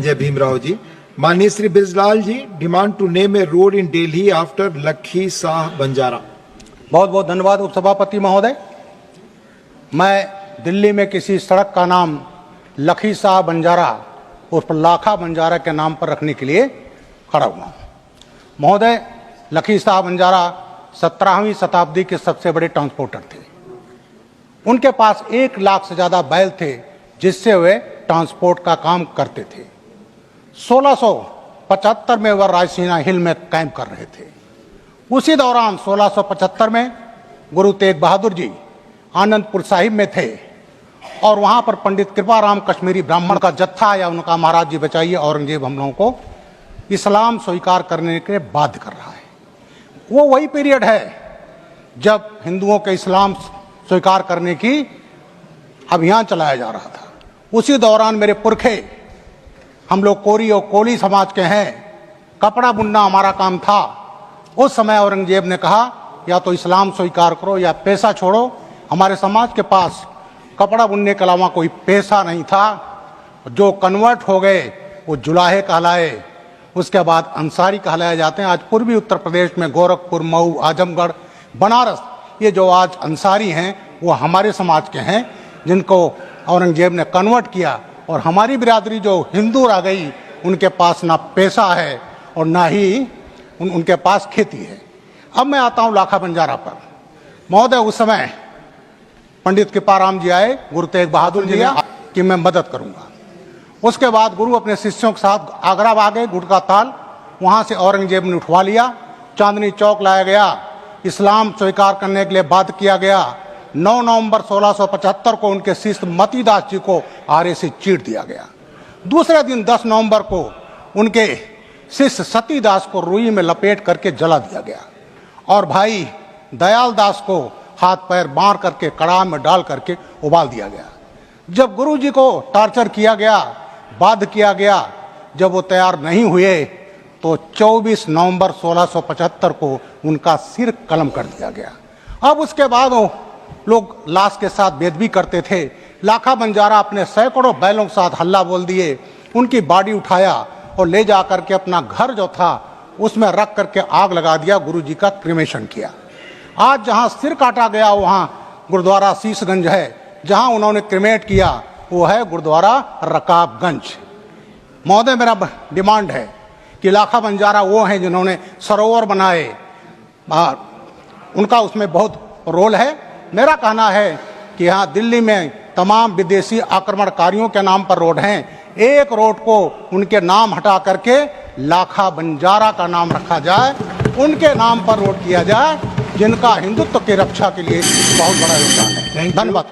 संजय भीमराव जी। माननीय Shri Bijlal ji, demand to name a road in Delhi after Lakhi Shah Banjara. बहुत बहुत धन्यवाद उपसभापति महोदय। मैं दिल्ली में किसी सड़क का नाम लखी शाह बंजारा उर्फ लाखा बंजारा के नाम पर रखने के लिए खड़ा हुआ हूँ। महोदय, लखी शाह बंजारा 17वीं शताब्दी के सबसे बड़े ट्रांसपोर्टर थे। उनके पास 1 लाख से ज़्यादा बैल थे जिससे वे ट्रांसपोर्ट का काम करते थे। 1675 में वह रायसीना हिल में कैंप कर रहे थे। उसी दौरान 1675 में गुरु तेग बहादुर जी आनंदपुर साहिब में थे और वहाँ पर पंडित कृपाराम कश्मीरी ब्राह्मण का जत्था या उनका महाराज जी बचाइए औरंगजेब हम लोगों को इस्लाम स्वीकार करने के लिए बाध्य कर रहा है। वो वही पीरियड है जब हिंदुओं के इस्लाम स्वीकार करने की अभियान चलाया जा रहा था। उसी दौरान मेरे पुरखे, हम लोग कोरी और कोली समाज के हैं, कपड़ा बुनना हमारा काम था। उस समय औरंगजेब ने कहा या तो इस्लाम स्वीकार करो या पैसा छोड़ो। हमारे समाज के पास कपड़ा बुनने के अलावा कोई पैसा नहीं था। जो कन्वर्ट हो गए वो जुलाहे कहलाए, उसके बाद अंसारी कहलाए जाते हैं। आज पूर्वी उत्तर प्रदेश में गोरखपुर, मऊ, आजमगढ़, बनारस, ये जो आज अंसारी हैं वो हमारे समाज के हैं जिनको औरंगजेब ने कन्वर्ट किया। और हमारी बिरादरी जो हिंदू रह गई, उनके पास ना पैसा है और ना ही उनके पास खेती है। अब मैं आता हूँ लाखा बंजारा पर। महोदय, उस समय पंडित कृपाराम जी आए, गुरु तेग बहादुर जी ने कि मैं मदद करूंगा। उसके बाद गुरु अपने शिष्यों के साथ आगरा आ गए, गुड़ का ताल, वहाँ से औरंगजेब ने उठवा लिया। चांदनी चौक लाया गया, इस्लाम स्वीकार करने के लिए बाध्य किया गया। 9 नवंबर 1675 को उनके शिष्य मतीदास जी को आरे से चीर दिया गया। दूसरे दिन 10 नवंबर को उनके शिष्य सतीदास को रुई में लपेट करके जला दिया गया और भाई दयाल दास को हाथ पैर बांध करके कड़ाह में डाल करके उबाल दिया गया। जब गुरु जी को टॉर्चर किया गया, बाध्य किया गया, जब वो तैयार नहीं हुए तो 24 नवंबर 1675 को उनका सिर कलम कर दिया गया। अब उसके बाद वो लोग लाश के साथ बेदबी करते थे। लाखा बंजारा अपने सैकड़ों बैलों के साथ हल्ला बोल दिए, उनकी बॉडी उठाया और ले जा करके अपना घर जो था उसमें रख करके आग लगा दिया। गुरु जी का क्रिमेशन किया। आज जहाँ सिर काटा गया वहाँ गुरुद्वारा शीशगंज है, जहाँ उन्होंने क्रिमेट किया वो है गुरुद्वारा रकाबगंज। महोदय, मेरा डिमांड है कि लाखा बंजारा वो हैं जिन्होंने सरोवर बनाए, उनका उसमें बहुत रोल है। मेरा कहना है कि यहाँ दिल्ली में तमाम विदेशी आक्रमणकारियों के नाम पर रोड हैं, एक रोड को उनके नाम हटा करके लाखा बंजारा का नाम रखा जाए, उनके नाम पर रोड किया जाए जिनका हिंदुत्व की रक्षा के लिए बहुत बड़ा योगदान है। धन्यवाद।